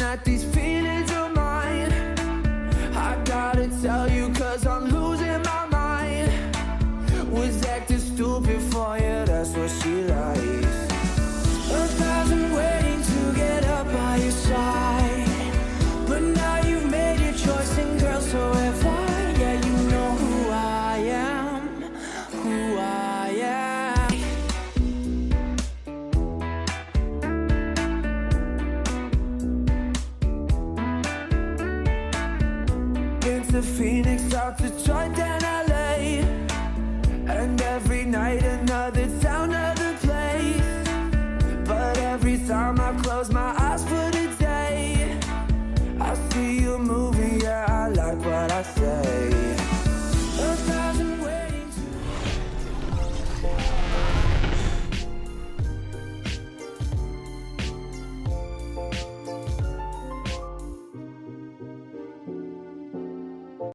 at these feelings of mine. I gotta tell you, cause I'm losing my mind. Was acting stupid for you, that's what she likes. 1,000 waiting to get up by your side, but now you've made your choice, and girl, so have I. Yeah, you know who I am, who I am. Into Phoenix, out to Detroit and LA, and every night another town, another place. But every time